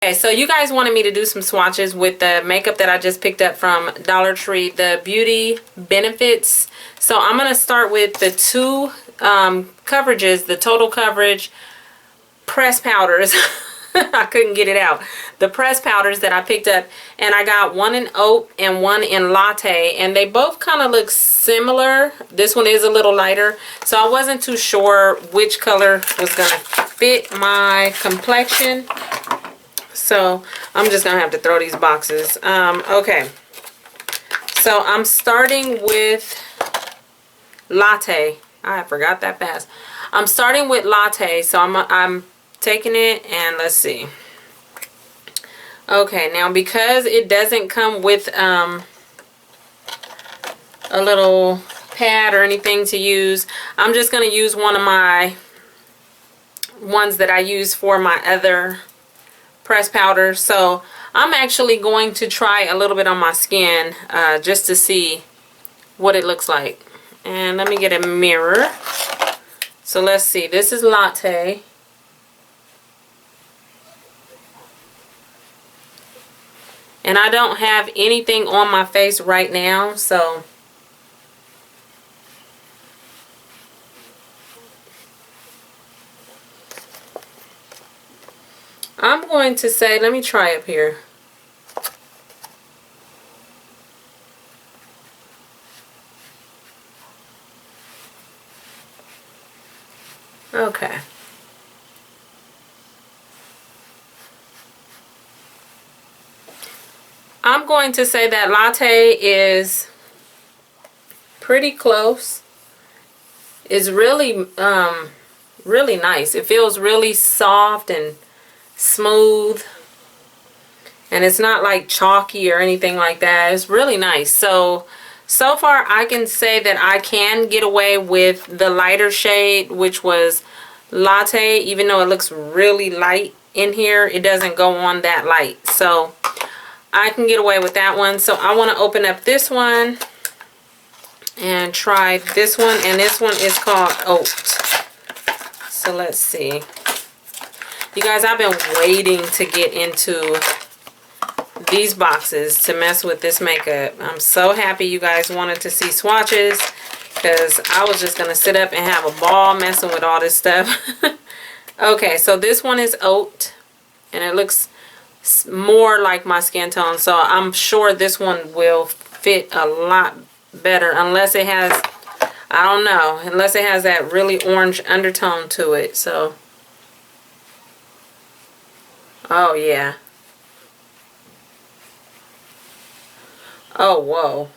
Okay, so you guys wanted me to do some swatches with the makeup that I just picked up from Dollar Tree, the Beauty Benefits. So I'm going to start with the two coverages, the total coverage press powders. I couldn't get it out. The press powders that I picked up, and I got one in oat and one in latte, and they both kind of look similar. This one is a little lighter, so I wasn't too sure which color was going to fit my complexion. So I'm just gonna have to throw these boxes. Okay, so I'm starting with latte. I forgot that fast. I'm starting with latte, so I'm taking it, and let's see. Okay, now because it doesn't come with a little pad or anything to use, I'm just gonna use one of my ones that I use for my other press powder. So I'm actually going to try a little bit on my skin just to see what it looks like. And let me get a mirror. So let's see, this is latte. And I don't have anything on my face right now, so I'm going to say, let me try up here. Okay. I'm going to say that latte is pretty close. It's really, really nice. It feels really soft and smooth, and it's not like chalky or anything like that. It's really nice. So far I can say that I can get away with the lighter shade, which was latte. Even though it looks really light in here, it doesn't go on that light, so I can get away with that one. So I want to open up this one and try this one, and this one is called Oat. So let's see. You guys, I've been waiting to get into these boxes to mess with this makeup. I'm so happy you guys wanted to see swatches, because I was just going to sit up and have a ball messing with all this stuff. Okay, so this one is Oat, and it looks more like my skin tone, so I'm sure this one will fit a lot better, unless it has, I don't know, unless it has that really orange undertone to it. So oh yeah. Oh, whoa.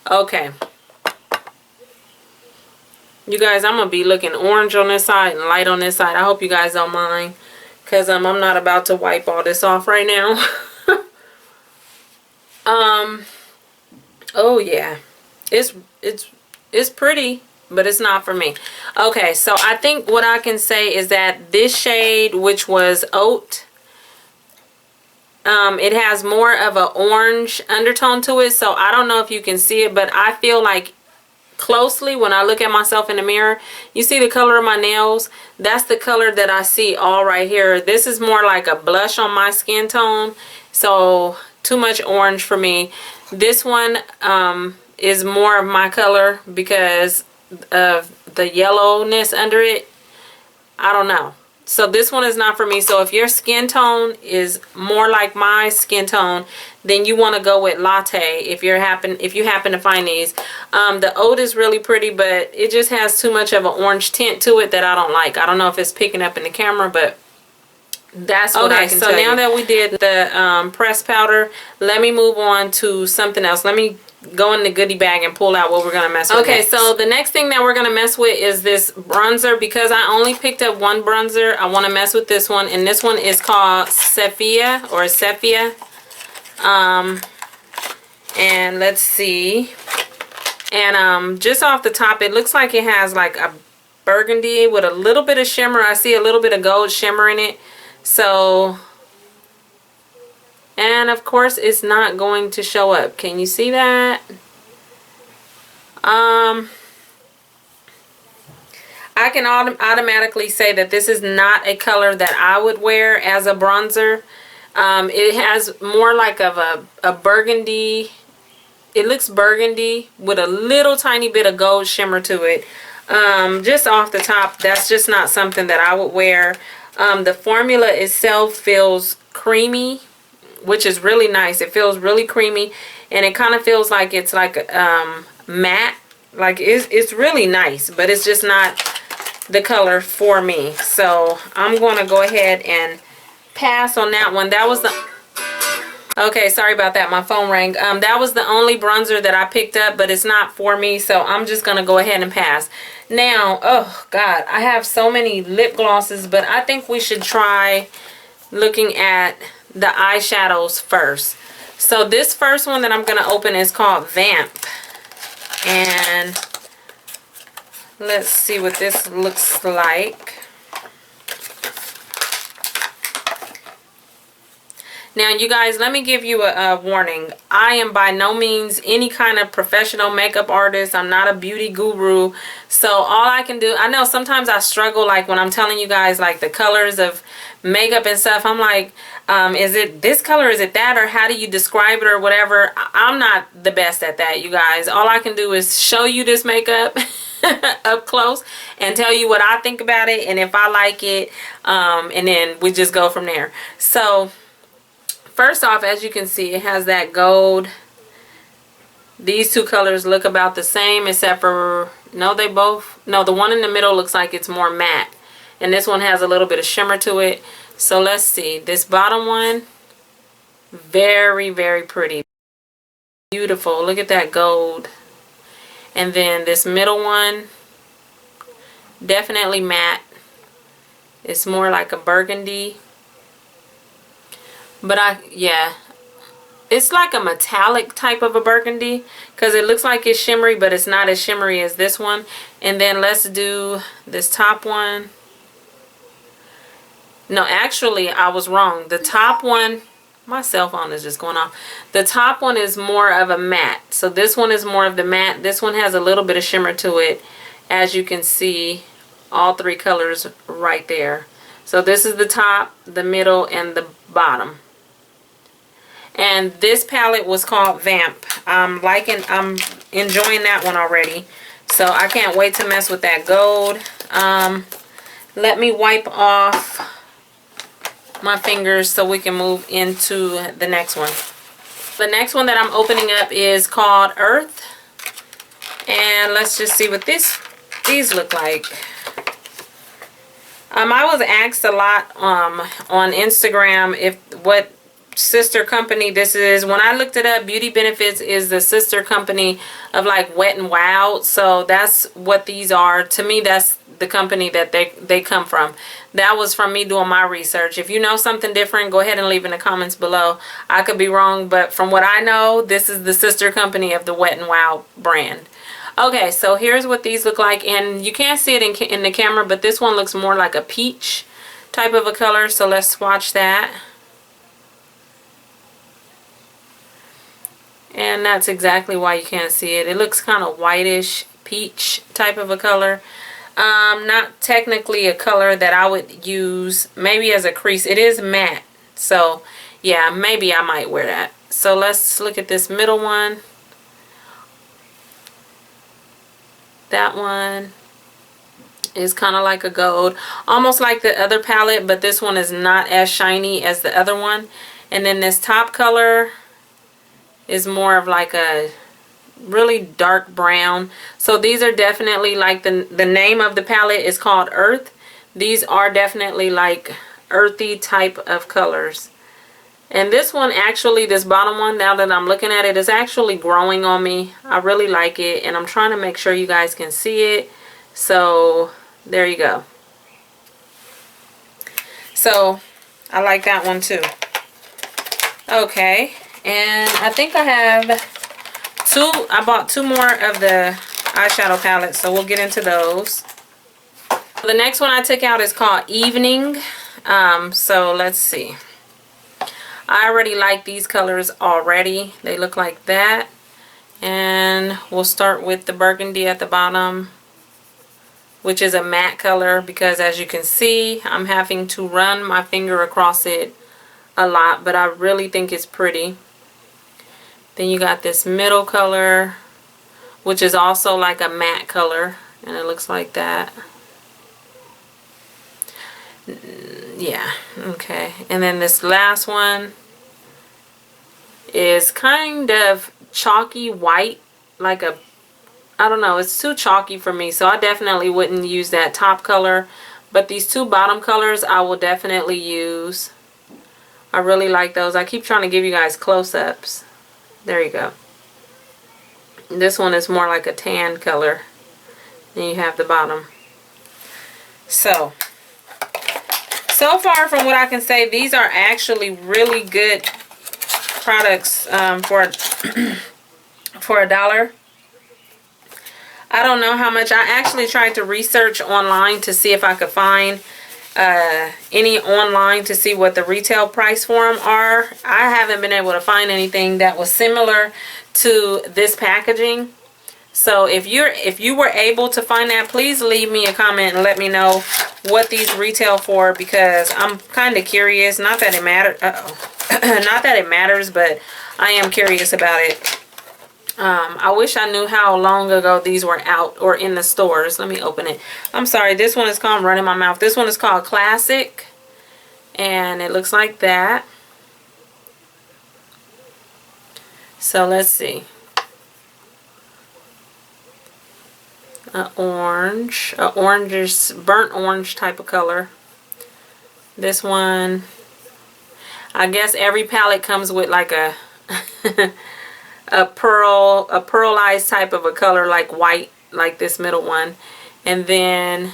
Okay. You guys, I'm going to be looking orange on this side and light on this side. I hope you guys don't mind, because I'm not about to wipe all this off right now. Oh yeah. It's pretty, but it's not for me. Okay, so I think what I can say is that this shade, which was Oat, it has more of an orange undertone to it. So I don't know if you can see it, but I feel like closely when I look at myself in the mirror, you see the color of my nails? That's the color that I see all right here. This is more like a blush on my skin tone, so too much orange for me. This one is more of my color because of the yellowness under it. I don't know. So this one is not for me. So if your skin tone is more like my skin tone, then you want to go with latte if you happen to find these. The Oat is really pretty, but it just has too much of an orange tint to it that I don't like. I don't know if it's picking up in the camera, but that's what I can tell you. So now that we did the pressed powder, let me move on to something else. Let me go in the goodie bag and pull out what we're going to mess with next. So the next thing that we're going to mess with is this bronzer. Because I only picked up one bronzer, I want to mess with this one. And this one is called Sepia, or Sepia. And let's see. And just off the top, it looks like it has like a burgundy with a little bit of shimmer. I see a little bit of gold shimmer in it. So, and of course it's not going to show up. Can you see that? I I can automatically say that this is not a color that I would wear as a bronzer. It has more like of a burgundy. It looks burgundy with a little tiny bit of gold shimmer to it. Just off the top, that's just not something that I would wear. The formula itself feels creamy, which is really nice. It feels really creamy, and it kind of feels like it's like matte. Like it's really nice, but it's just not the color for me. So I'm going to go ahead and pass on that one. That was the... Okay, sorry about that. My phone rang. That was the only bronzer that I picked up, but it's not for me, so I'm just going to go ahead and pass. Now, oh God, I have so many lip glosses, but I think we should try looking at the eyeshadows first. So this first one that I'm going to open is called Vamp. And let's see what this looks like. Now, you guys, let me give you a warning. I am by no means any kind of professional makeup artist. I'm not a beauty guru. So all I can do, I know sometimes I struggle, like when I'm telling you guys like the colors of makeup and stuff. I'm like, is it this color, is it that, or how do you describe it or whatever? I'm not the best at that, you guys. All I can do is show you this makeup up close and tell you what I think about it and if I like it, and then we just go from there. So first off, as you can see, it has that gold. These two colors look about the same except for, no, they both, no, the one in the middle looks like it's more matte. And this one has a little bit of shimmer to it. So let's see. This bottom one, very, very pretty. Beautiful. Look at that gold. And then this middle one, definitely matte. It's more like a burgundy. But yeah, it's like a metallic type of a burgundy because it looks like it's shimmery, but it's not as shimmery as this one. And then let's do this top one. No, actually, I was wrong. The top one, my cell phone is just going off. The top one is more of a matte. So this one is more of the matte. This one has a little bit of shimmer to it. As you can see, all three colors right there. So this is the top, the middle, and the bottom. And this palette was called Vamp. I'm enjoying that one already. So I can't wait to mess with that gold. Let me wipe off my fingers so we can move into the next one. The next one that I'm opening up is called Earth. And let's just see what these look like. I was asked a lot on Instagram what sister company this is. When I looked it up, Beauty Benefits is the sister company of like Wet n Wild. So that's what these are. To me, that's the company that they come from. That was from me doing my research. If you know something different, go ahead and leave in the comments below. I could be wrong, but from what I know, this is the sister company of the Wet n Wild brand. Okay, so here's what these look like, and you can't see it in the camera, but this one looks more like a peach type of a color, so let's swatch that. And that's exactly why you can't see it. It looks kind of whitish peach type of a color. Not technically a color that I would use maybe as a crease. It is matte, so yeah, maybe I might wear that. So let's look at this middle one. That one is kind of like a gold, almost like the other palette, but this one is not as shiny as the other one. And then this top color is more of like a really dark brown. So these are definitely like the name of the palette is called Earth. These are definitely like earthy type of colors. And this one actually, this bottom one, now that I'm looking at it, is actually growing on me. I really like it, and I'm trying to make sure you guys can see it. So there you go. So I like that one too. Okay, and I think I have I bought two more of the eyeshadow palettes, so we'll get into those. The next one I took out is called Evening. So let's see. I already like these colors already. They look like that. And we'll start with the burgundy at the bottom. which is a matte color, because as you can see, I'm having to run my finger across it a lot, but I really think it's pretty. Then you got this middle color, which is also like a matte color, and it looks like that. Yeah, okay. And then this last one is kind of chalky white, like a, I don't know, it's too chalky for me, so I definitely wouldn't use that top color. But these two bottom colors I will definitely use. I really like those. I keep trying to give you guys close-ups. There you go. This one is more like a tan color. Then you have the bottom. So far from what I can say, these are actually really good products for $1. I don't know how much. I actually tried to research online to see if I could find any online to see what the retail price for them are. I haven't been able to find anything that was similar to this packaging. So if you were able to find that, please leave me a comment and let me know what these retail for, because I'm kind of curious. Not that it matters. Not that it matters, but I am curious about it. I wish I knew how long ago these were out or in the stores. Let me open it. I'm sorry, this one is called Running My Mouth. This one is called Classic, and it looks like that. So let's see. Orange, orange, burnt orange type of color. This one, I guess every palette comes with like a a pearlized type of a color, like white, like this middle one. And then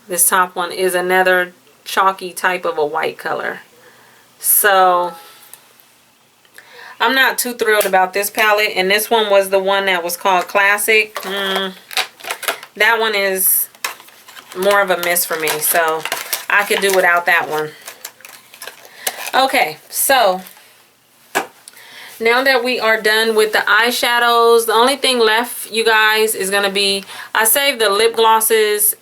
this top one is another chalky type of a white color. So I'm not too thrilled about this palette, and this one was the one that was called Classic. That one is more of a miss for me, so I could do without that one. Okay, so now that we are done with the eyeshadows, the only thing left, you guys, is going to be, I saved the lip glosses,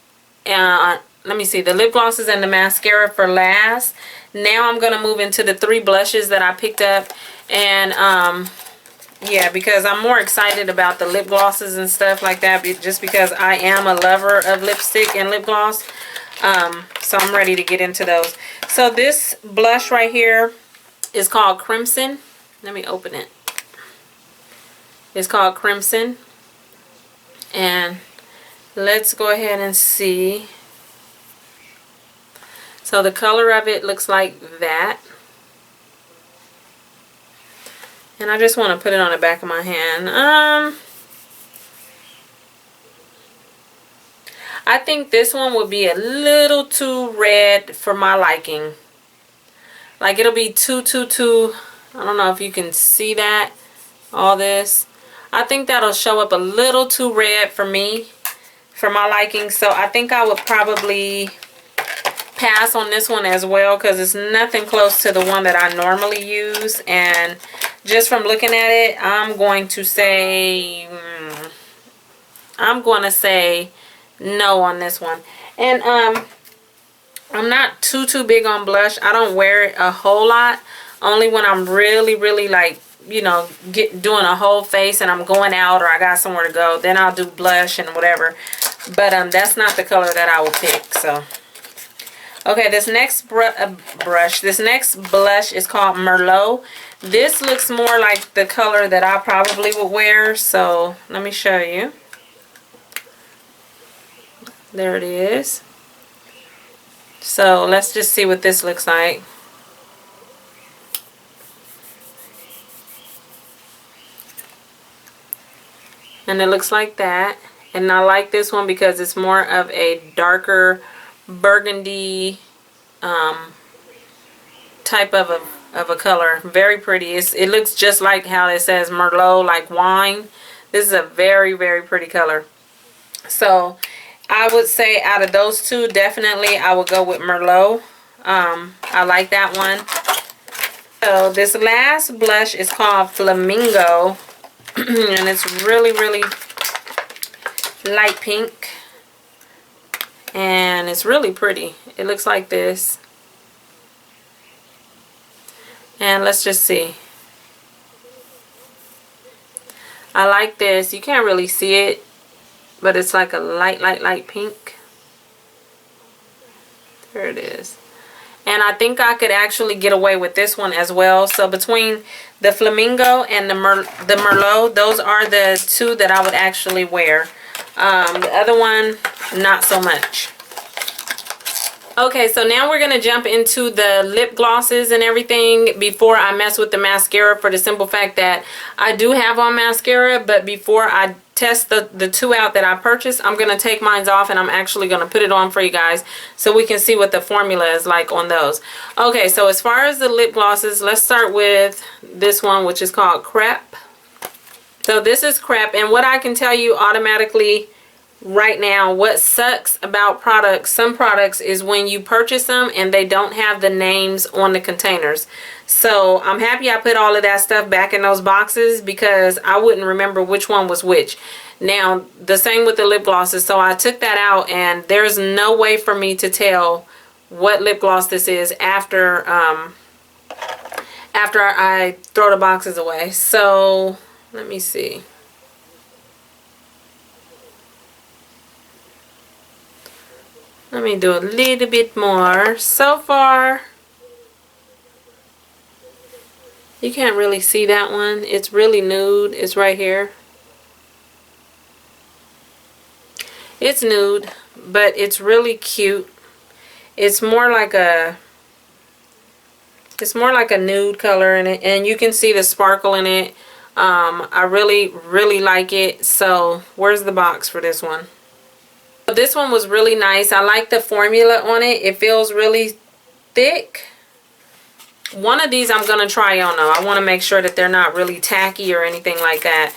let me see, the lip glosses and the mascara for last. Now I'm going to move into the 3 blushes that I picked up. And yeah, because I'm more excited about the lip glosses and stuff like that, just because I am a lover of lipstick and lip gloss. So I'm ready to get into those. So this blush right here is called Crimson. Let me open it. It's called Crimson. And let's go ahead and see. So the color of it looks like that. And I just want to put it on the back of my hand. I think this one would be a little too red for my liking. Like, it'll be too, I don't know if you can see that. All this. I think that'll show up a little too red for me, for my liking. So I think I would probably pass on this one as well, because it's nothing close to the one that I normally use. And just from looking at it, I'm going to say no on this one. And I'm not too big on blush. I don't wear it a whole lot. Only when I'm really like, you know, doing a whole face and I'm going out or I got somewhere to go, then I'll do blush and whatever. But that's not the color that I will pick. So okay, this next this next blush is called Merlot. This looks more like the color that I probably would wear. So let me show you. There it is. So let's just see what this looks like. And it looks like that. And I like this one because it's more of a darker burgundy type of a color. Very pretty. It looks just like how it says Merlot, like wine. This is a very pretty color. So I would say out of those two, definitely I would go with Merlot. I like that one. So this last blush is called Flamingo. And it's really light pink. And it's really pretty. It looks like this. And let's just see. I like this. You can't really see it, but it's like a light pink. There it is. And I think I could actually get away with this one as well. So between the Flamingo and the Merlot, those are the two that I would actually wear. The other one, not so much. Okay, so now we're going to jump into the lip glosses and everything before I mess with the mascara, for the simple fact that I do have on mascara, but before I test the two out that I purchased, I'm going to take mine off and I'm actually going to put it on for you guys so we can see what the formula is like on those. Okay, so as far as the lip glosses, let's start with this one, which is called Crepe. So this is Crepe, and what I can tell you automatically right now, what sucks about products, some products, is when you purchase them and they don't have the names on the containers. So I'm happy I put all of that stuff back in those boxes because I wouldn't remember which one was which. Now the same with the lip glosses, so I took that out and there's no way for me to tell what lip gloss this is after I throw the boxes away. So let me see. Let me do a little bit more. So far, you can't really see that one. It's really nude. It's right here. It's nude, but it's really cute. It's more like a nude color in it, and you can see the sparkle in it. I really like it. So where's the box for this one? This one was really nice. I like the formula on it. It feels really thick. One of these I'm going to try on though. I want to make sure that they're not really tacky or anything like that.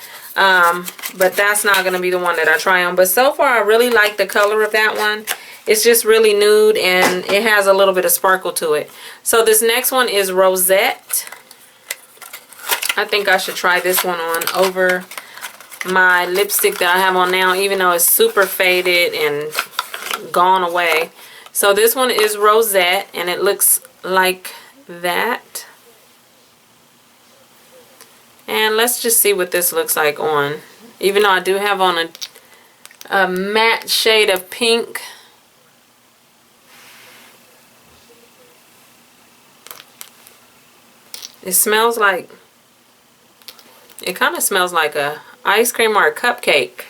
But that's not going to be the one that I try on. But so far I really like the color of that one. It's just really nude and it has a little bit of sparkle to it. So this next one is Rosette. I think I should try this one on over my lipstick that I have on now, even though it's super faded and gone away. So this one is Rosette and it looks like that. And let's just see what this looks like on. Even though I do have on a matte shade of pink. It smells like, it kind of smells like a ice cream or a cupcake.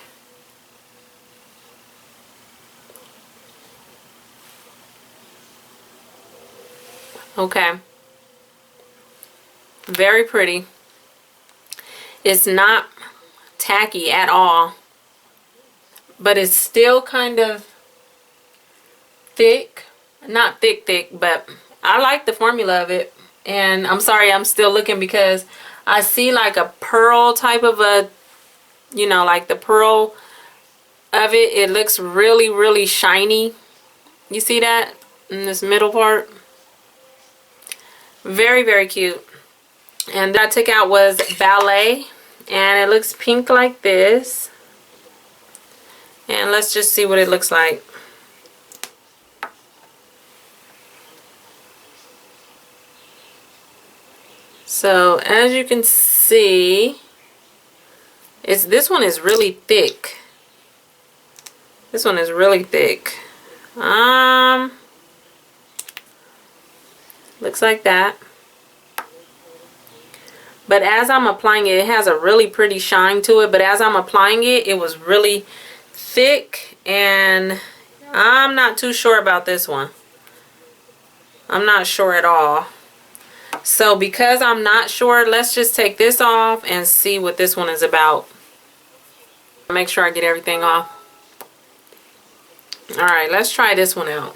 Okay. Very pretty. It's not tacky at all, but it's still kind of thick. Not thick, but I like the formula of it. And I'm sorry, I'm still looking because I see like a pearl type of a, you know, like the pearl of it. It looks really shiny. You see that in this middle part? Very cute. And that I took out was Ballet, and it looks pink like this. And let's just see what it looks like. So as you can see, this one is really thick. This one is really thick. Looks like that. But as I'm applying it, it has a really pretty shine to it. But as I'm applying it, it was really thick. And I'm not too sure about this one. I'm not sure at all. So because I'm not sure, let's just take this off and see what this one is about. Make sure I get everything off. Alright, let's try this one out.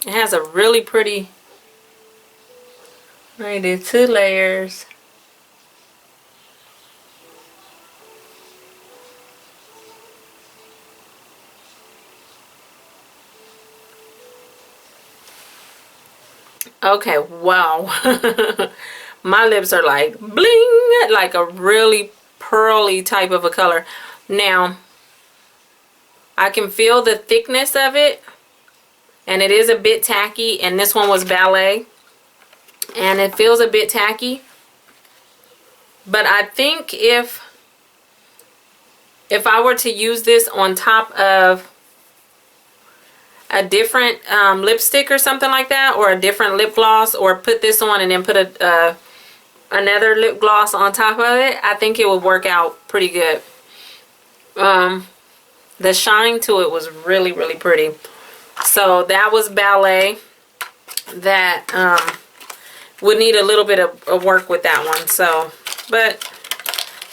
It has a really pretty, right there, 2 layers. Okay, wow. My lips are like bling, like a really pearly type of a color. Now, I can feel the thickness of it, and it is a bit tacky, and this one was Ballet, and it feels a bit tacky. But I think if I were to use this on top of a different lipstick or something like that, or a different lip gloss, or put this on and then put another lip gloss on top of it, I think it would work out pretty good. The shine to it was really, really pretty. So that was Ballet. That would need a little bit of work with that one. So, but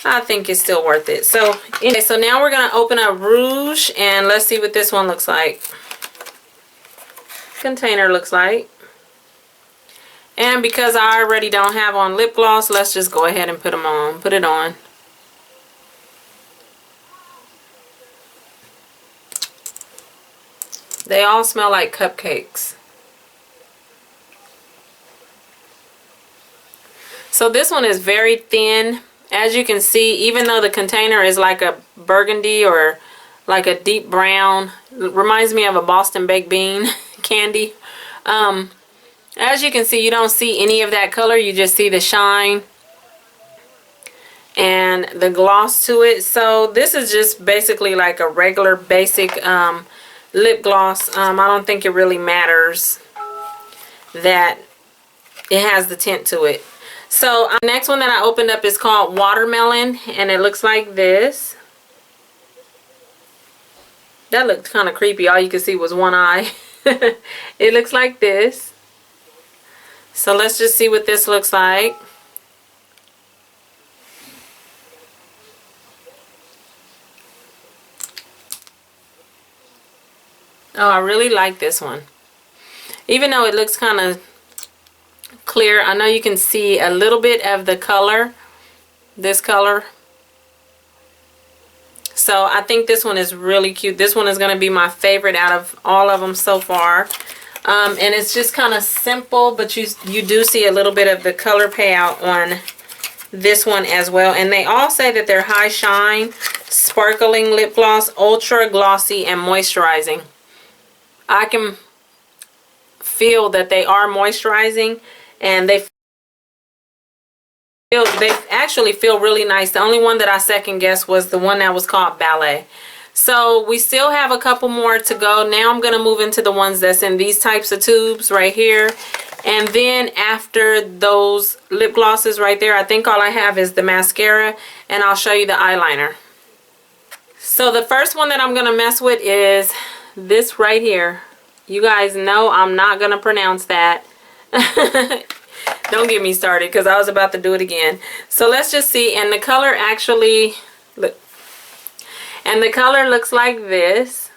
I think it's still worth it. So, anyway, so now we're going to open up Rouge, and let's see what this one looks like. Container looks like. And because I already don't have on lip gloss, let's just go ahead and put it on. They all smell like cupcakes. So this one is very thin. As you can see, even though the container is like a burgundy or like a deep brown, it reminds me of a Boston baked bean candy. As you can see, you don't see any of that color. You just see the shine and the gloss to it. So this is just basically like a regular basic lip gloss. I don't think it really matters that it has the tint to it. So the next one that I opened up is called Watermelon, and it looks like this. That looked kind of creepy. All you could see was one eye. It looks like this. So let's just see what this looks like. Oh, I really like this one. Even though it looks kind of clear, I know you can see a little bit of the color, this color. So I think this one is really cute. This one is going to be my favorite out of all of them so far. And it's just kind of simple, but you do see a little bit of the color payout on this one as well. And they all say that they're high shine, sparkling lip gloss, ultra glossy, and moisturizing. I can feel that they are moisturizing, and they actually feel really nice. The only one that I second guessed was the one that was called Ballet. So we still have a couple more to go. Now I'm going to move into the ones that's in these types of tubes right here. And then after those lip glosses right there, I think all I have is the mascara, and I'll show you the eyeliner. So the first one that I'm going to mess with is this right here. You guys know I'm not going to pronounce that. Don't get me started, because I was about to do it again. So let's just see. And the color actually, look. And the color looks like this.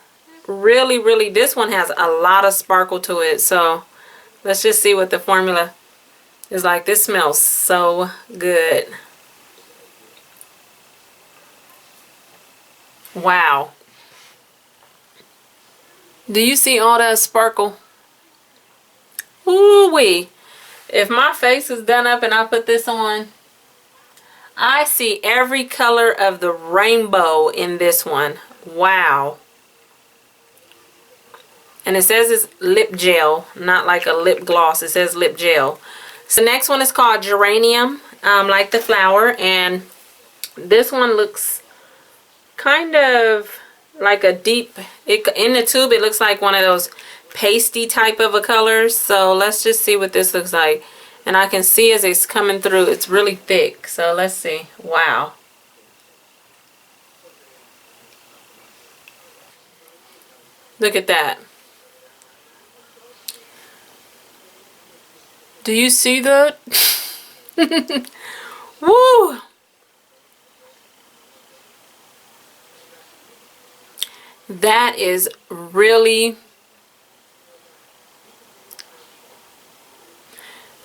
Really, really, this one has a lot of sparkle to it. So let's just see what the formula is like. This smells so good. Wow. Do you see all that sparkle? Ooh-wee. If my face is done up and I put this on, I see every color of the rainbow in this one. Wow. And it says it's lip gel, not like a lip gloss. It says lip gel. So the next one is called Geranium, like the flower. And this one looks kind of like a deep, in the tube it looks like one of those pasty type of a colors. So let's just see what this looks like. And I can see as it's coming through, it's really thick. So let's see. Wow. Look at that. Do you see that? Woo! That is really...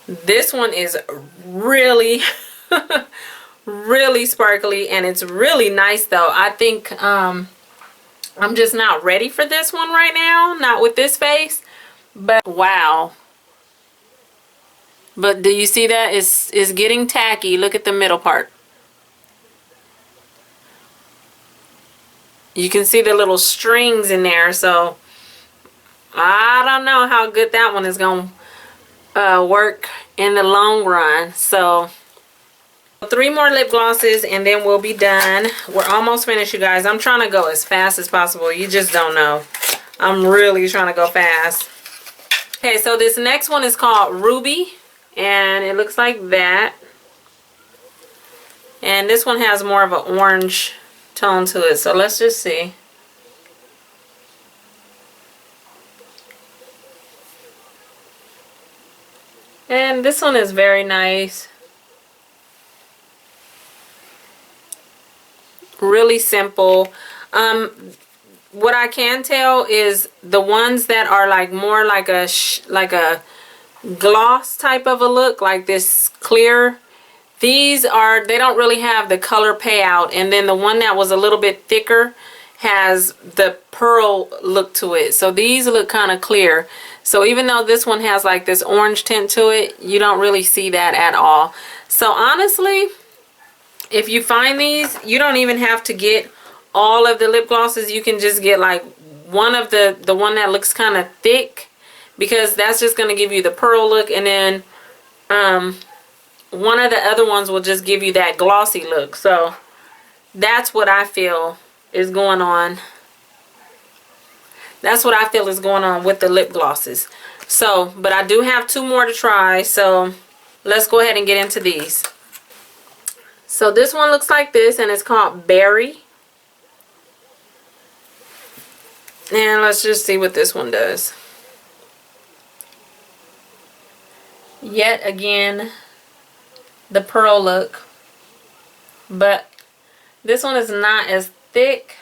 This one is really, really sparkly, and it's really nice though. I think I'm just not ready for this one right now, not with this face, but wow. But do you see that? It's getting tacky. Look at the middle part. You can see the little strings in there, so I don't know how good that one is going to work in the long run. So 3 more lip glosses and then we'll be done. We're almost finished, you guys. I'm trying to go as fast as possible. You just don't know. I'm really trying to go fast. Okay, so this next one is called Ruby, and it looks like that. And this one has more of an orange tone to it, so let's just see. And this one is very nice. Really simple. What I can tell is the ones that are like more like a gloss type of a look, like this clear, they don't really have the color payout. And then the one that was a little bit thicker has the pearl look to it. So these look kind of clear. So even though this one has like this orange tint to it, you don't really see that at all. So honestly, if you find these, you don't even have to get all of the lip glosses. You can just get like one of the one that looks kind of thick, because that's just going to give you the pearl look, and then one of the other ones will just give you that glossy look. So that's what I feel is going on. That's what I feel is going on with the lip glosses. So, but I do have 2 more to try, so let's go ahead and get into these. So this one looks like this, and it's called Berry. And let's just see what this one does. Yet again, the pearl look. But this one is not as thick.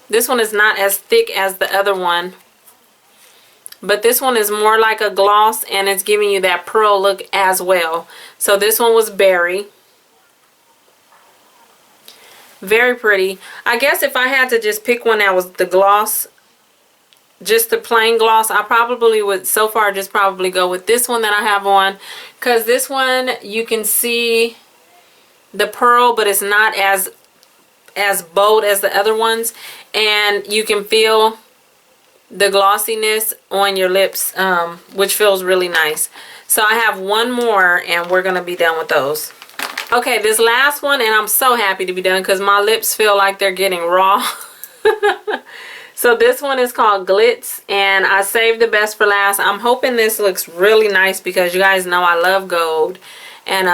This one is not as thick as the other one. But this one is more like a gloss, and it's giving you that pearl look as well. So this one was Berry. Very pretty. I guess if I had to just pick one that was the gloss, just the plain gloss, I probably would so far just probably go with this one that I have on. Because this one, you can see the pearl, but it's not as bold as the other ones. And you can feel the glossiness on your lips, which feels really nice. So I have 1 more and we're going to be done with those. Okay, this last one, and I'm so happy to be done because my lips feel like they're getting raw. So this one is called Glitz, and I saved the best for last. I'm hoping this looks really nice because you guys know I love gold. And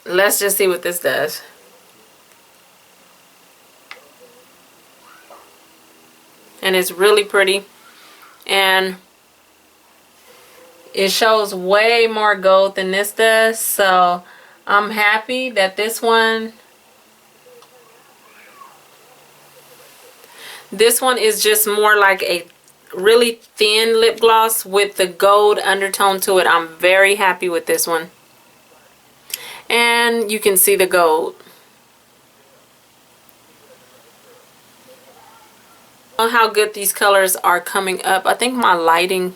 let's just see what this does. And it's really pretty, and it shows way more gold than this does, so I'm happy that this one is just more like a really thin lip gloss with the gold undertone to it. I'm very happy with this one, and you can see the gold. How good these colors are coming up. I think my lighting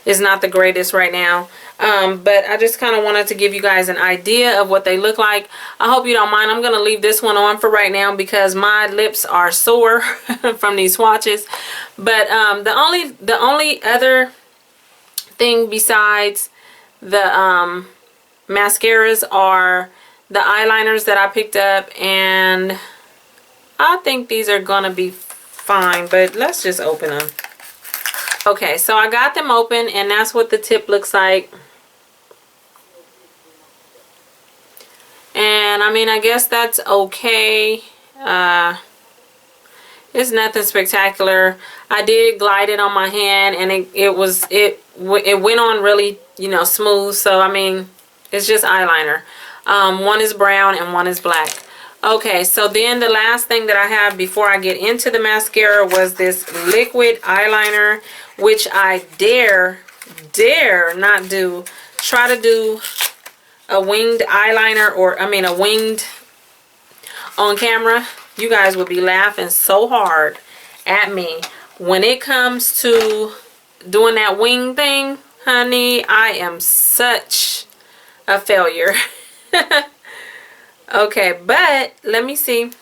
is not the greatest right now, but I just kind of wanted to give you guys an idea of what they look like. I hope you don't mind. I'm going to leave this one on for right now because my lips are sore from these swatches. But the only other thing besides the mascaras are the eyeliners that I picked up, and I think these are going to be fine, but let's just open them. Okay, so I got them open, and that's what the tip looks like. And I mean, I guess that's okay. It's nothing spectacular. I did glide it on my hand, and it went on really, you know, smooth. So I mean, it's just eyeliner. One is brown and one is black. Okay, so then the last thing that I have before I get into the mascara was this liquid eyeliner, which I dare not do. Try to do a winged eyeliner, or I mean a winged on camera. You guys would be laughing so hard at me when it comes to doing that wing thing, honey, I am such a failure. Okay, but let me see.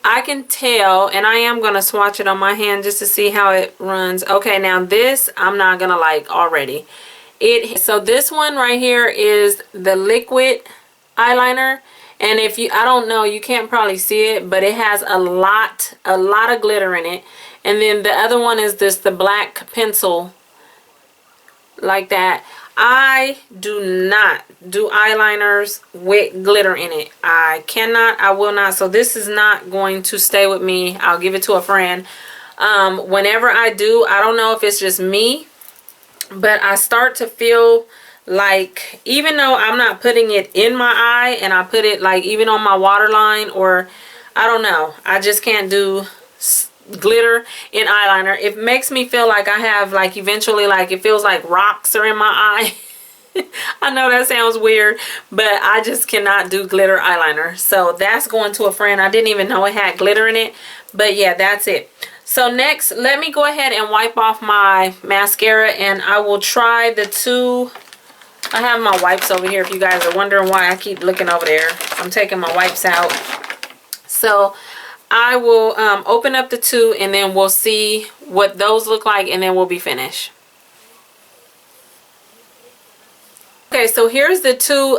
I can tell, and I am going to swatch it on my hand just to see how it runs. Okay, now this I'm not going to like already. So this one right here is the liquid eyeliner. And if you, I don't know, you can't probably see it, but it has a lot of glitter in it. And then the other one is the black pencil, like that. I do not do eyeliners with glitter in it. I cannot, I will not. So this is not going to stay with me. I'll give it to a friend. Whenever I do, I don't know if it's just me, but I start to feel like, even though I'm not putting it in my eye, and I put it like even on my waterline, or I don't know, I just can't do glitter in eyeliner. It makes me feel like I have, like, eventually, like, it feels like rocks are in my eye. I know that sounds weird, but I just cannot do glitter eyeliner. So that's going to a friend. I didn't even know it had glitter in it, but yeah, that's it. So next, let me go ahead and wipe off my mascara, and I will try the two. I have my wipes over here if you guys are wondering why I keep looking over there. I'm taking my wipes out. So I will open up the two, and then we'll see what those look like, and then we'll be finished. Okay, so here's the two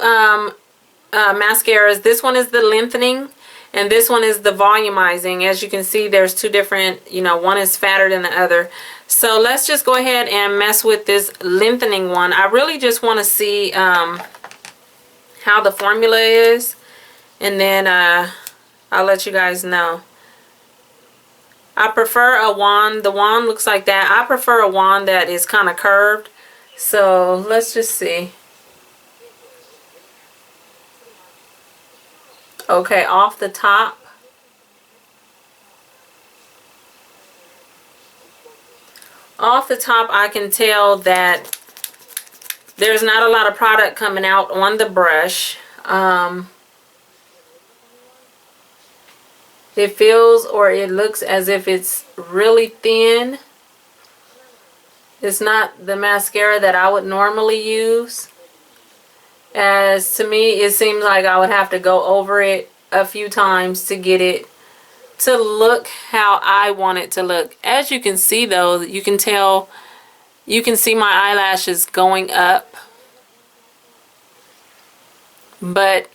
mascaras. This one is the lengthening, and this one is the volumizing. As you can see, there's two different, you know, one is fatter than the other. So let's just go ahead and mess with this lengthening one. I really just want to see how the formula is, and then I'll let you guys know. I prefer a wand. The wand looks like that. I prefer a wand that is kind of curved. So let's just see. Okay, off the top. Off the top, I can tell that there's not a lot of product coming out on the brush. It feels, or it looks as if it's really thin. It's not the mascara that I would normally use. As to me, it seems like I would have to go over it a few times to get it to look how I want it to look. As you can see though, you can tell, you can see my eyelashes going up. But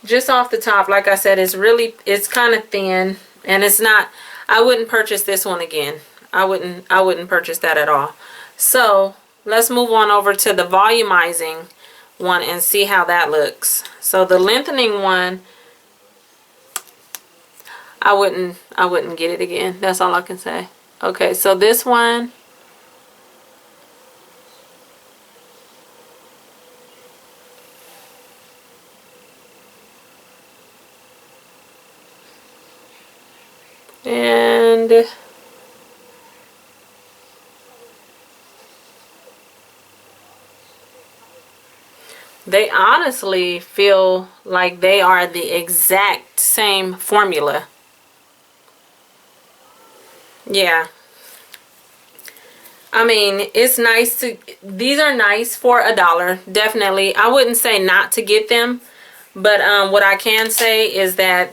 just off the top, like I said, it's kind of thin, and it's not, I wouldn't purchase this one again. I wouldn't purchase that at all. So let's move on over to the volumizing one and see how that looks. So the lengthening one, I wouldn't get it again. That's all I can say. Okay, so this one, and they honestly feel like they are the exact same formula. Yeah. I mean, it's nice to, these are nice for $1, definitely. I wouldn't say not to get them, but what I can say is that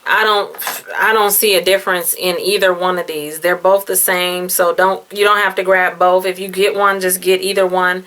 I don't see a difference in either one of these. They're both the same, so you don't have to grab both. If you get one, just get either one.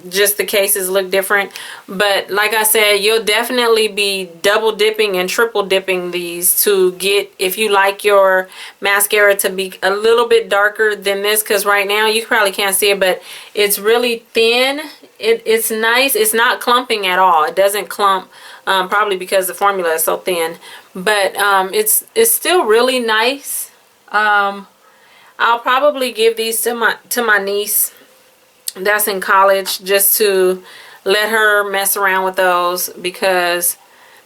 Just the cases look different, but like I said, you'll definitely be double dipping and triple dipping these to get, if you like your mascara to be a little bit darker than this, because right now you probably can't see it, but it's really thin. It's nice. It's not clumping at all. It doesn't clump, probably because the formula is so thin, but it's still really nice. I'll probably give these to my niece that's in college, just to let her mess around with those, because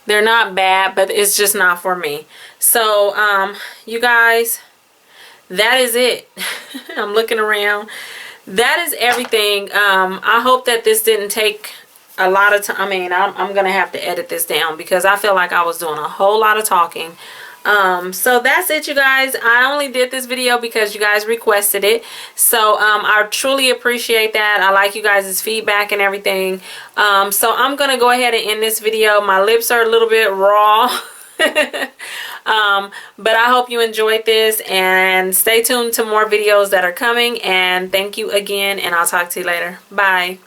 they're not bad, but it's just not for me. So you guys, that is it. I'm looking around. That is everything. I hope that this didn't take a lot of time. I mean, I'm gonna have to edit this down because I feel like I was doing a whole lot of talking. So that's it, you guys. I only did this video because you guys requested it, so I truly appreciate that. I like you guys' feedback and everything. So I'm gonna go ahead and end this video. My lips are a little bit raw. But I hope you enjoyed this, and stay tuned to more videos that are coming, and thank you again, and I'll talk to you later. Bye.